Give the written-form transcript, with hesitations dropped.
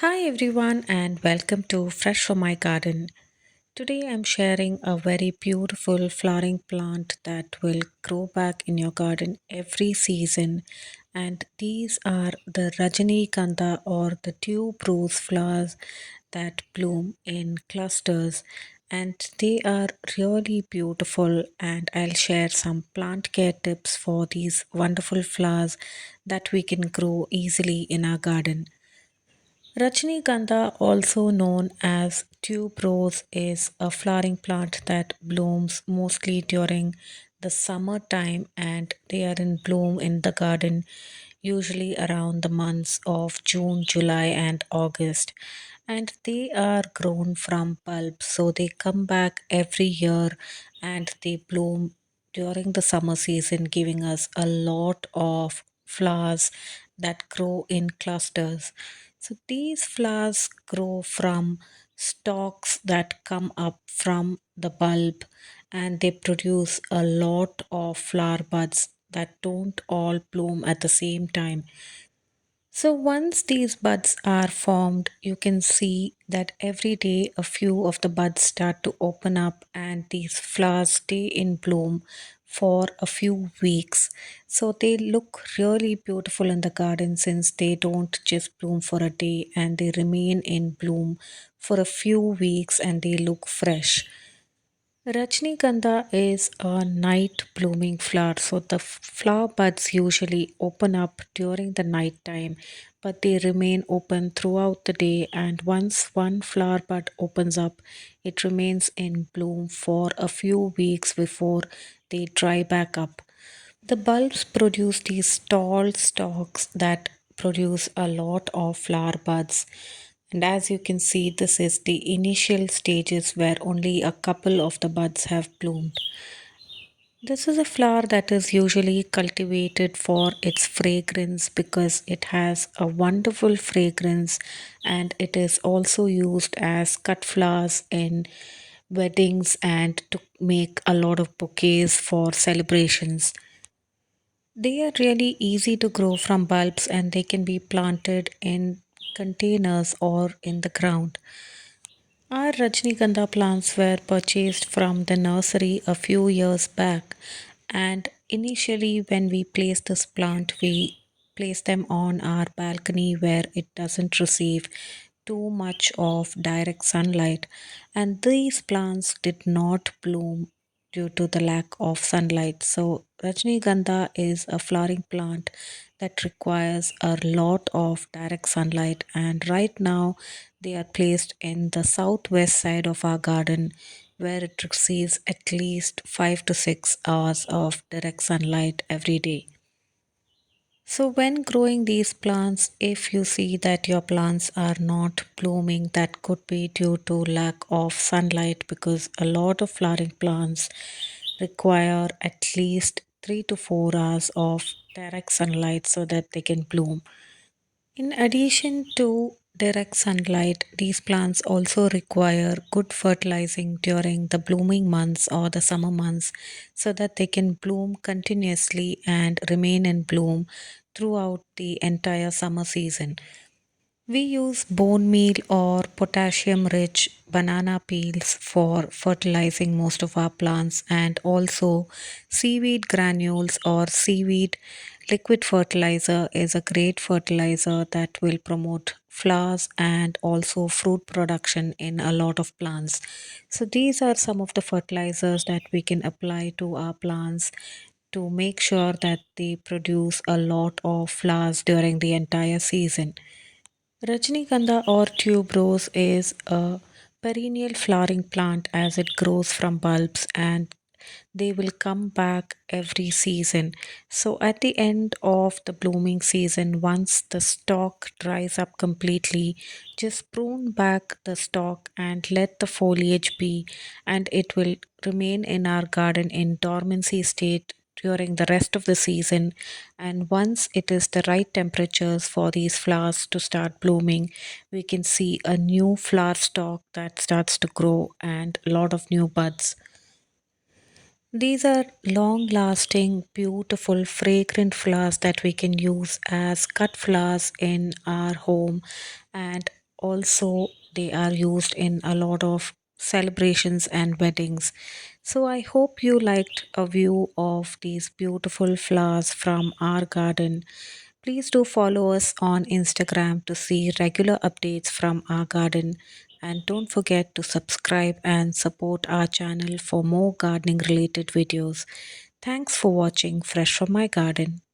Hi everyone and welcome to Fresh from My Garden. Today I'm sharing a very beautiful flowering plant that will grow back in your garden every season, and these are the Rajnigandha or the tuberose flowers that bloom in clusters, and they are really beautiful. And I'll share some plant care tips for these wonderful flowers that we can grow easily in our garden. Rajnigandha, also known as tuberose, is a flowering plant that blooms mostly during the summer time, and they are in bloom in the garden usually around the months of June, July, and August. And they are grown from bulbs, so they come back every year and they bloom during the summer season, giving us a lot of flowers that grow in clusters. So these flowers grow from stalks that come up from the bulb, and they produce a lot of flower buds that don't all bloom at the same time. So once these buds are formed, you can see that every day a few of the buds start to open up and these flowers stay in bloom for a few weeks. So they look really beautiful in the garden since they don't just bloom for a day and they remain in bloom for a few weeks and they look fresh. Rajnigandha is a night blooming flower, so the flower buds usually open up during the night time, but they remain open throughout the day. And once one flower bud opens up, it remains in bloom for a few weeks before they dry back up. The bulbs produce these tall stalks that produce a lot of flower buds. And as you can see, this is the initial stages where only a couple of the buds have bloomed. This is a flower that is usually cultivated for its fragrance because it has a wonderful fragrance, and it is also used as cut flowers in weddings and to make a lot of bouquets for celebrations. They are really easy to grow from bulbs and they can be planted in containers or in the ground. Our Rajnigandha plants were purchased from the nursery a few years back, and initially, when we placed this plant, we placed them on our balcony where it doesn't receive too much of direct sunlight, and these plants did not bloom due to the lack of sunlight. So, Rajnigandha is a flowering plant that requires a lot of direct sunlight, and right now they are placed in the southwest side of our garden where it receives at least 5 to 6 hours of direct sunlight every day. So, when growing these plants, if you see that your plants are not blooming, that could be due to lack of sunlight because a lot of flowering plants require at least 3 to 4 hours of direct sunlight so that they can bloom. In addition to direct sunlight, these plants also require good fertilizing during the blooming months or the summer months so that they can bloom continuously and remain in bloom throughout the entire summer season. We use bone meal or potassium rich banana peels for fertilizing most of our plants, and also seaweed granules or seaweed liquid fertilizer is a great fertilizer that will promote flowers and also fruit production in a lot of plants. So, these are some of the fertilizers that we can apply to our plants to make sure that they produce a lot of flowers during the entire season. Rajnigandha or tuberose is a perennial flowering plant as it grows from bulbs and they will come back every season. So, at the end of the blooming season, once the stalk dries up completely, just prune back the stalk and let the foliage be, and it will remain in our garden in dormancy state during the rest of the season. And once it is the right temperatures for these flowers to start blooming, we can see a new flower stalk that starts to grow and a lot of new buds. These are long lasting, beautiful, fragrant flowers that we can use as cut flowers in our home. And also they are used in a lot of celebrations and weddings. So I hope you liked a view of these beautiful flowers from our garden. Please do follow us on Instagram to see regular updates from our garden, and don't forget to subscribe and support our channel for more gardening related videos. Thanks for watching Fresh from My Garden.